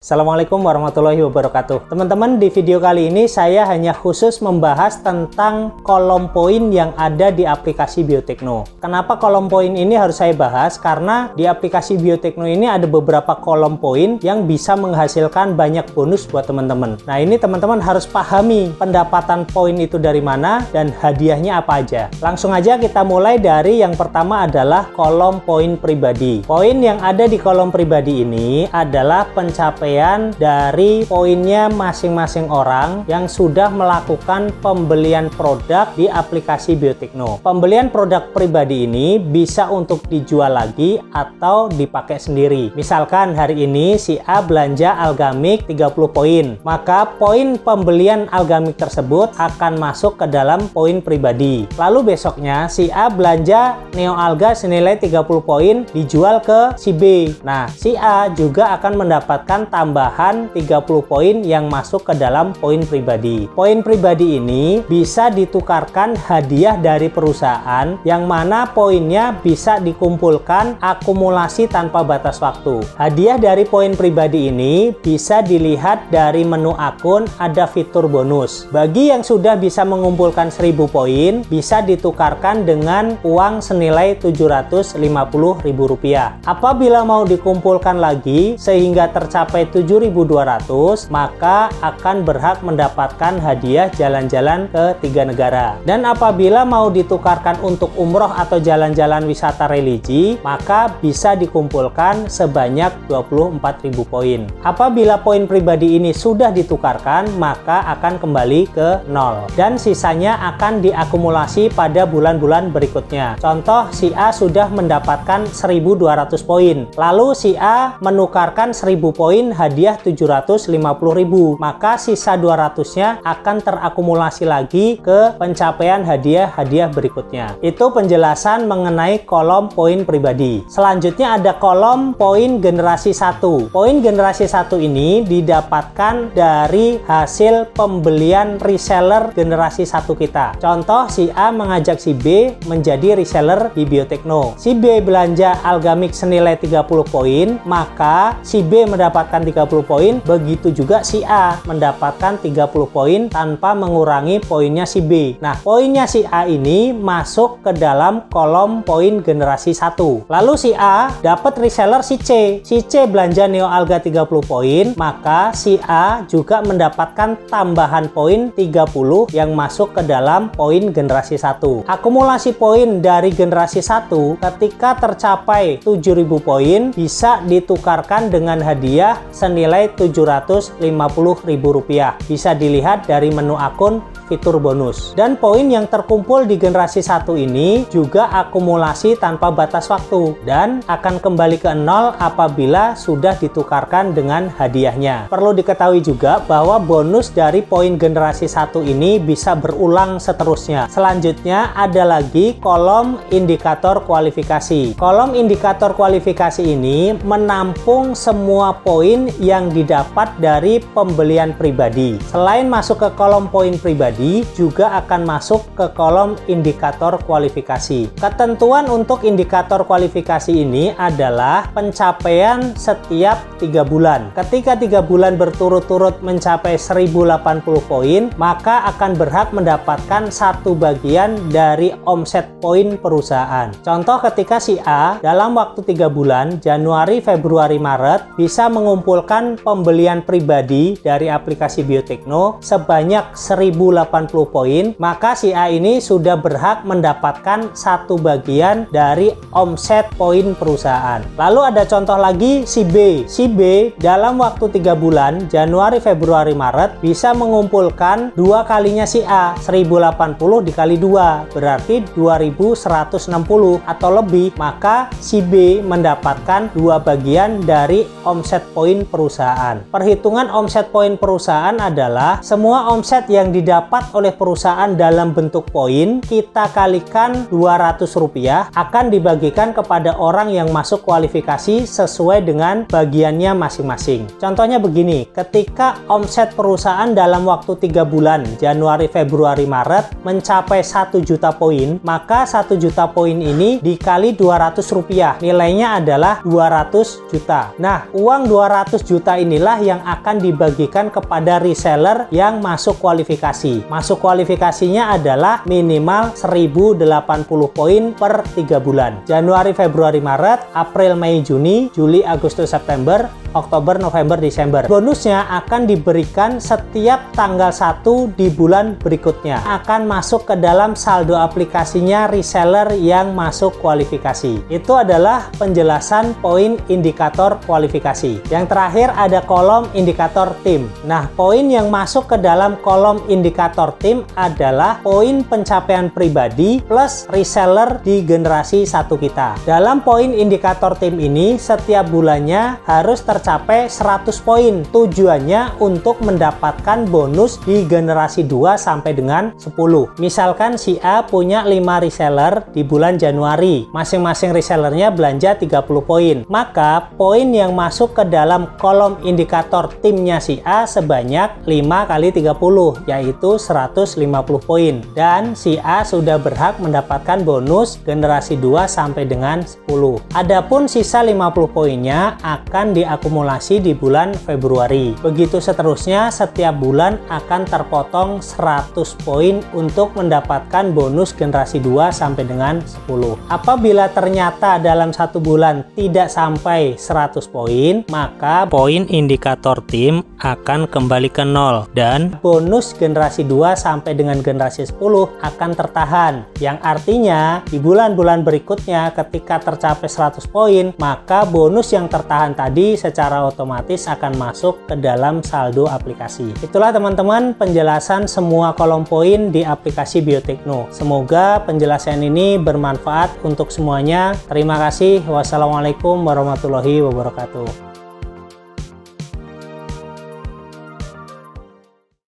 Assalamualaikum warahmatullahi wabarakatuh. Teman-teman, di video kali ini saya hanya khusus membahas tentang kolom poin yang ada di aplikasi Biotekno. Kenapa kolom poin ini harus saya bahas? Karena di aplikasi Biotekno ini ada beberapa kolom poin yang bisa menghasilkan banyak bonus buat teman-teman. Nah, ini teman-teman harus pahami pendapatan poin itu dari mana dan hadiahnya apa aja. Langsung aja kita mulai dari yang pertama adalah kolom poin pribadi. Poin yang ada di kolom pribadi ini adalah pencapaian dari poinnya masing-masing orang yang sudah melakukan pembelian produk di aplikasi Biotekno. Pembelian produk pribadi ini bisa untuk dijual lagi atau dipakai sendiri. Misalkan hari ini si A belanja Algamik 30 poin, maka poin pembelian Algamik tersebut akan masuk ke dalam poin pribadi. Lalu besoknya si A belanja Neo Alga senilai 30 poin dijual ke si B. Nah, si A juga akan mendapatkan tambahan 30 poin yang masuk ke dalam poin pribadi. Poin pribadi ini bisa ditukarkan hadiah dari perusahaan yang mana poinnya bisa dikumpulkan akumulasi tanpa batas waktu. Hadiah dari poin pribadi ini bisa dilihat dari menu akun, ada fitur bonus. Bagi yang sudah bisa mengumpulkan 1000 poin, bisa ditukarkan dengan uang senilai Rp750.000. Apabila mau dikumpulkan lagi sehingga tercapai 7.200, maka akan berhak mendapatkan hadiah jalan-jalan ke 3 negara. Dan apabila mau ditukarkan untuk umroh atau jalan-jalan wisata religi, maka bisa dikumpulkan sebanyak 24.000 poin. Apabila poin pribadi ini sudah ditukarkan, maka akan kembali ke 0 dan sisanya akan diakumulasi pada bulan-bulan berikutnya. Contoh, si A sudah mendapatkan 1.200 poin, lalu si A menukarkan 1.000 poin hadiah 750.000, maka sisa 200-nya akan terakumulasi lagi ke pencapaian hadiah-hadiah berikutnya. Itu penjelasan mengenai kolom poin pribadi. Selanjutnya ada kolom poin generasi 1. Poin generasi 1 ini didapatkan dari hasil pembelian reseller generasi 1 kita. Contoh, si A mengajak si B menjadi reseller di Biotekno. Si B belanja Algamik senilai 30 poin, maka si B mendapatkan 30 poin, begitu juga si A mendapatkan 30 poin tanpa mengurangi poinnya si B. Nah, poinnya si A ini masuk ke dalam kolom poin generasi 1. Lalu si A dapat reseller si C. Si C belanja Neo Alga 30 poin, maka si A juga mendapatkan tambahan poin 30 yang masuk ke dalam poin generasi 1. Akumulasi poin dari generasi 1 ketika tercapai 7.000 poin bisa ditukarkan dengan hadiah senilai Rp750.000. Bisa dilihat dari menu akun fitur bonus. Dan poin yang terkumpul di generasi 1 ini juga akumulasi tanpa batas waktu dan akan kembali ke 0 apabila sudah ditukarkan dengan hadiahnya. Perlu diketahui juga bahwa bonus dari poin generasi 1 ini bisa berulang seterusnya. Selanjutnya ada lagi kolom indikator kualifikasi. Kolom indikator kualifikasi ini menampung semua poin yang didapat dari pembelian pribadi. Selain masuk ke kolom poin pribadi, juga akan masuk ke kolom indikator kualifikasi. Ketentuan untuk indikator kualifikasi ini adalah pencapaian setiap 3 bulan. Ketika 3 bulan berturut-turut mencapai 1080 poin, maka akan berhak mendapatkan 1 bagian dari omset poin perusahaan. Contoh, ketika si A dalam waktu 3 bulan, Januari, Februari, Maret, bisa mengumpulkan pembelian pribadi dari aplikasi Biotekno sebanyak 1080 poin, maka si A ini sudah berhak mendapatkan 1 bagian dari omset poin perusahaan. Lalu ada contoh lagi si B. Si B dalam waktu 3 bulan, Januari, Februari, Maret, bisa mengumpulkan 2 kalinya si A. 1080 dikali 2 berarti 2160 atau lebih, maka si B mendapatkan 2 bagian dari omset poin perusahaan. Perhitungan omset poin perusahaan adalah semua omset yang didapat didapat oleh perusahaan dalam bentuk poin, kita kalikan Rp200 akan dibagikan kepada orang yang masuk kualifikasi sesuai dengan bagiannya masing-masing. Contohnya begini, ketika omset perusahaan dalam waktu 3 bulan, Januari, Februari, Maret, mencapai 1 juta poin, maka 1 juta poin ini dikali Rp200, nilainya adalah 200 juta. Nah, uang 200 juta inilah yang akan dibagikan kepada reseller yang masuk kualifikasi. Masuk kualifikasinya adalah minimal 1080 poin per 3 bulan. Januari, Februari, Maret, April, Mei, Juni, Juli, Agustus, September, Oktober, November, Desember. Bonusnya akan diberikan setiap tanggal 1 di bulan berikutnya. Akan masuk ke dalam saldo aplikasinya reseller yang masuk kualifikasi. Itu adalah penjelasan poin indikator kualifikasi. Yang terakhir ada kolom indikator tim. Nah, poin yang masuk ke dalam kolom indikator tim adalah poin pencapaian pribadi plus reseller di generasi 1 kita. Dalam poin indikator tim ini, setiap bulannya harus tercapai 100 poin. Tujuannya untuk mendapatkan bonus di generasi 2 sampai dengan 10. Misalkan si A punya 5 reseller di bulan Januari. Masing-masing resellernya belanja 30 poin. Maka poin yang masuk ke dalam kolom indikator timnya si A sebanyak 5 kali 30, yaitu 150 poin. Dan si A sudah berhak mendapatkan bonus generasi 2 sampai dengan 10. Adapun sisa 50 poinnya akan diakumulasi di bulan Februari. Begitu seterusnya, setiap bulan akan terpotong 100 poin untuk mendapatkan bonus generasi 2 sampai dengan 10. Apabila ternyata dalam 1 bulan tidak sampai 100 poin, maka poin indikator tim akan kembali ke 0 dan bonus generasi 2 sampai dengan generasi 10 akan tertahan. Yang artinya di bulan-bulan berikutnya ketika tercapai 100 poin, maka bonus yang tertahan tadi secara otomatis akan masuk ke dalam saldo aplikasi. Itulah teman-teman penjelasan semua kolom poin di aplikasi Biotekno. Semoga penjelasan ini bermanfaat untuk semuanya. Terima kasih. Wassalamualaikum warahmatullahi wabarakatuh.